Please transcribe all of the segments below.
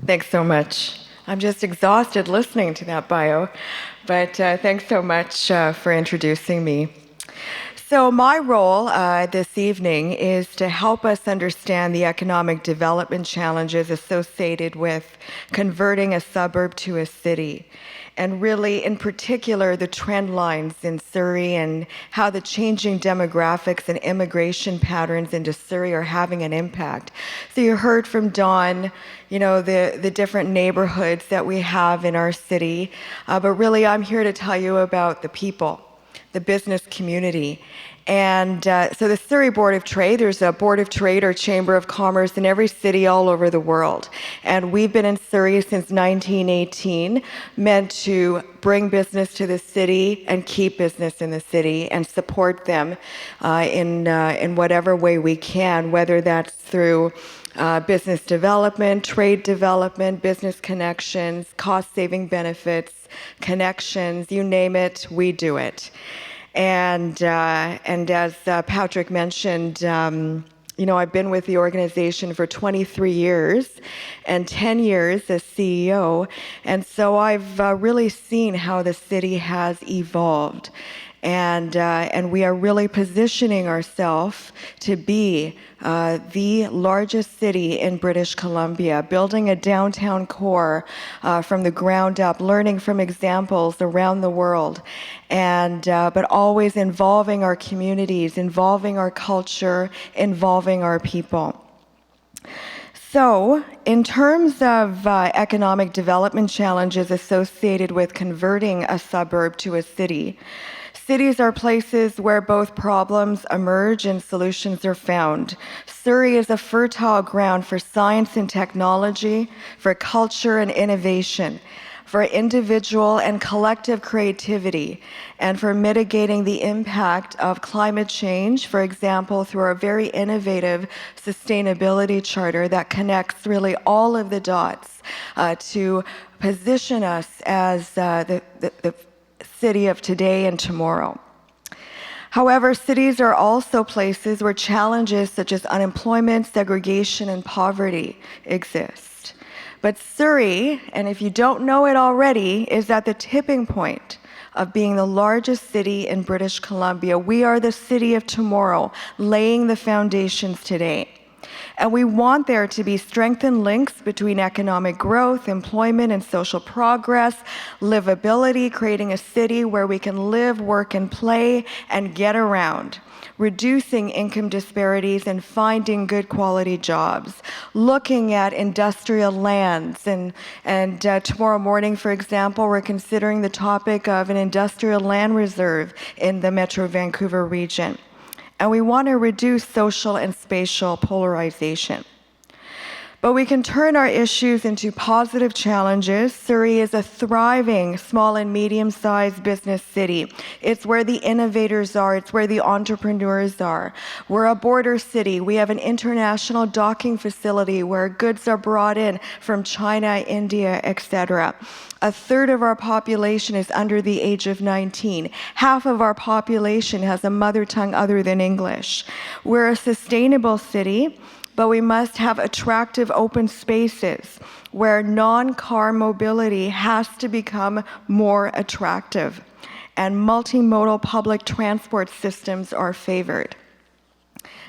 Thanks so much. I'm just exhausted listening to that bio, but thanks so much for introducing me. So my role this evening is to help us understand the economic development challenges associated with converting a suburb to a city, and really, in particular, the trend lines in Surrey and how the changing demographics and immigration patterns into Surrey are having an impact. So you heard from Dawn, the different neighborhoods that we have in our city, but really I'm here to tell you about the people, the business community. And so the Surrey Board of Trade, there's a Board of Trade or Chamber of Commerce in every city all over the world. And we've been in Surrey since 1918, meant to bring business to the city and keep business in the city and support them in whatever way we can, whether that's through business development, trade development, business connections, cost-saving benefits, connections, you name it, we do it. And as Patrick mentioned, I've been with the organization for 23 years and 10 years as CEO, and so I've really seen how the city has evolved. And we are really positioning ourselves to be the largest city in British Columbia, building a downtown core from the ground up, learning from examples around the world, but always involving our communities, involving our culture, involving our people. So, in terms of economic development challenges associated with converting a suburb to a city, cities are places where both problems emerge and solutions are found. Surrey is a fertile ground for science and technology, for culture and innovation, for individual and collective creativity, and for mitigating the impact of climate change, for example, through our very innovative sustainability charter that connects really all of the dots to position us as the city of today and tomorrow. However, cities are also places where challenges such as unemployment, segregation, and poverty exist. But Surrey, and if you don't know it already, is at the tipping point of being the largest city in British Columbia. We are the city of tomorrow, laying the foundations today. And we want there to be strengthened links between economic growth, employment, and social progress, livability, creating a city where we can live, work, and play, and get around, reducing income disparities and finding good quality jobs, looking at industrial lands. And tomorrow morning, for example, we're considering the topic of an industrial land reserve in the Metro Vancouver region. And we want to reduce social and spatial polarization. But we can turn our issues into positive challenges. Surrey is a thriving small and medium-sized business city. It's where the innovators are. It's where the entrepreneurs are. We're a border city. We have an international docking facility where goods are brought in from China, India, etc. A third of our population is under the age of 19. Half of our population has a mother tongue other than English. We're a sustainable city, but we must have attractive open spaces where non-car mobility has to become more attractive, and multimodal public transport systems are favored.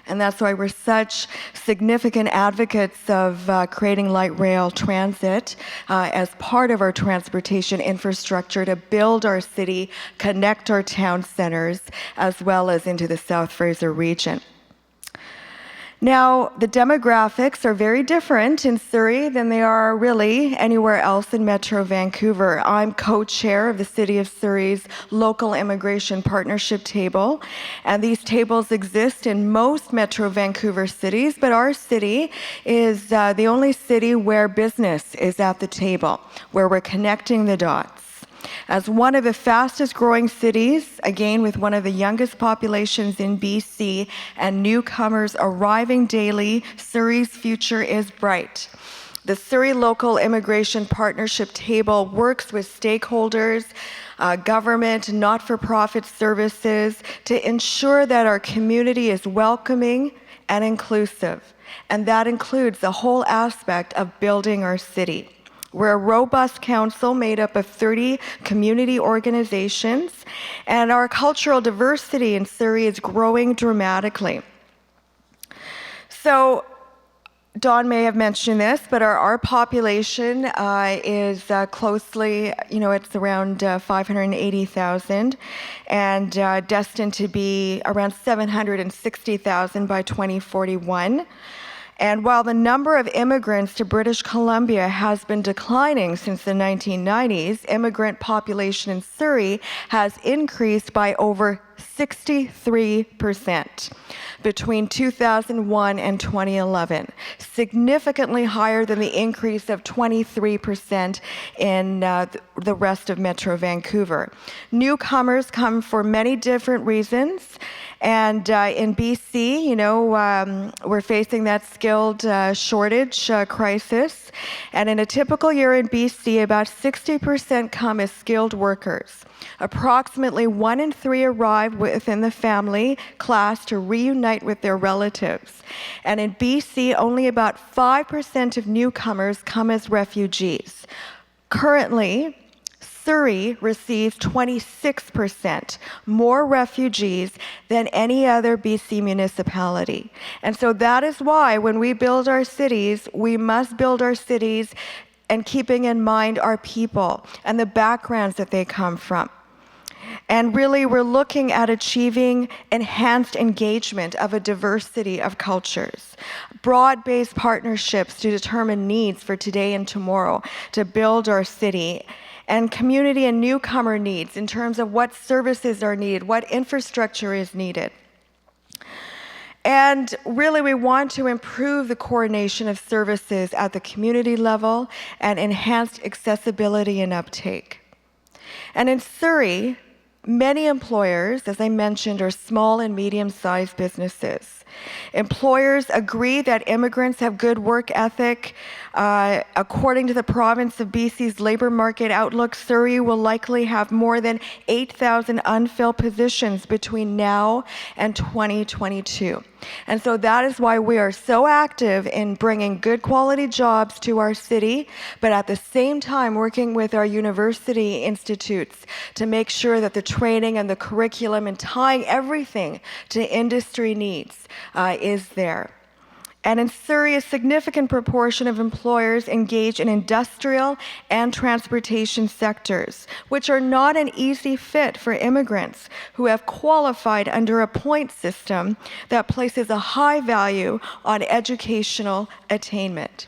And that's why we're such significant advocates of creating light rail transit as part of our transportation infrastructure to build our city, connect our town centers, as well as into the South Fraser region. Now, the demographics are very different in Surrey than they are really anywhere else in Metro Vancouver. I'm co-chair of the City of Surrey's local immigration partnership table, and these tables exist in most Metro Vancouver cities, but our city is the only city where business is at the table, where we're connecting the dots. As one of the fastest growing cities, again with one of the youngest populations in BC and newcomers arriving daily, Surrey's future is bright. The Surrey Local Immigration Partnership Table works with stakeholders, government, not-for-profit services to ensure that our community is welcoming and inclusive, and that includes the whole aspect of building our city. We're a robust council made up of 30 community organizations, and our cultural diversity in Surrey is growing dramatically. So, Don may have mentioned this, but our population is closely, it's around 580,000 and destined to be around 760,000 by 2041. And while the number of immigrants to British Columbia has been declining since the 1990s, immigrant population in Surrey has increased by over 63% between 2001 and 2011, significantly higher than the increase of 23% in the rest of Metro Vancouver. Newcomers come for many different reasons, and in BC, we're facing that skilled shortage crisis, and in a typical year in BC, about 60% come as skilled workers. Approximately 1 in 3 arrive within the family class to reunite with their relatives. And in BC, only about 5% of newcomers come as refugees. Currently, Surrey receives 26% more refugees than any other BC municipality. And so that is why when we build our cities, we must build our cities and keeping in mind our people and the backgrounds that they come from. And really, we're looking at achieving enhanced engagement of a diversity of cultures, broad-based partnerships to determine needs for today and tomorrow to build our city, and community and newcomer needs in terms of what services are needed, what infrastructure is needed. And really, we want to improve the coordination of services at the community level and enhanced accessibility and uptake. And in Surrey, many employers, as I mentioned, are small and medium-sized businesses. Employers agree that immigrants have good work ethic. According to the province of BC's labor market outlook, Surrey will likely have more than 8,000 unfilled positions between now and 2022. And so that is why we are so active in bringing good quality jobs to our city, but at the same time working with our university institutes to make sure that the training and the curriculum and tying everything to industry needs is there. And in Surrey, a significant proportion of employers engage in industrial and transportation sectors, which are not an easy fit for immigrants who have qualified under a point system that places a high value on educational attainment.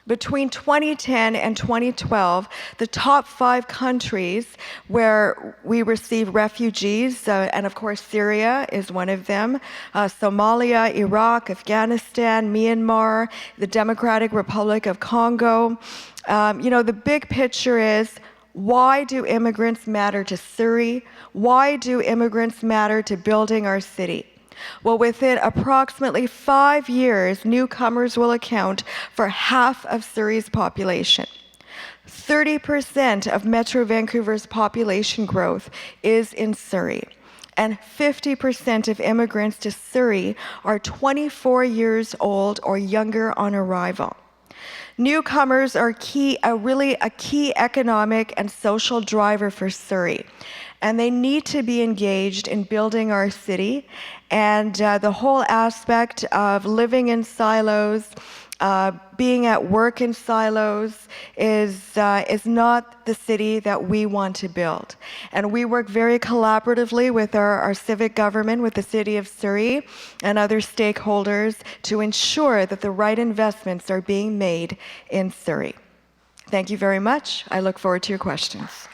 Between 2010 and 2012, the top 5 countries where we receive refugees, and of course Syria is one of them, Somalia, Iraq, Afghanistan, Myanmar, the Democratic Republic of Congo. The big picture is, why do immigrants matter to Surrey? Why do immigrants matter to building our city? Well, within approximately 5 years, newcomers will account for half of Surrey's population. 30% of Metro Vancouver's population growth is in Surrey, and 50% of immigrants to Surrey are 24 years old or younger on arrival. Newcomers are really a key economic and social driver for Surrey, and they need to be engaged in building our city. And the whole aspect of living in silos, being at work in silos is not the city that we want to build. And we work very collaboratively with our civic government, with the City of Surrey and other stakeholders to ensure that the right investments are being made in Surrey. Thank you very much. I look forward to your questions.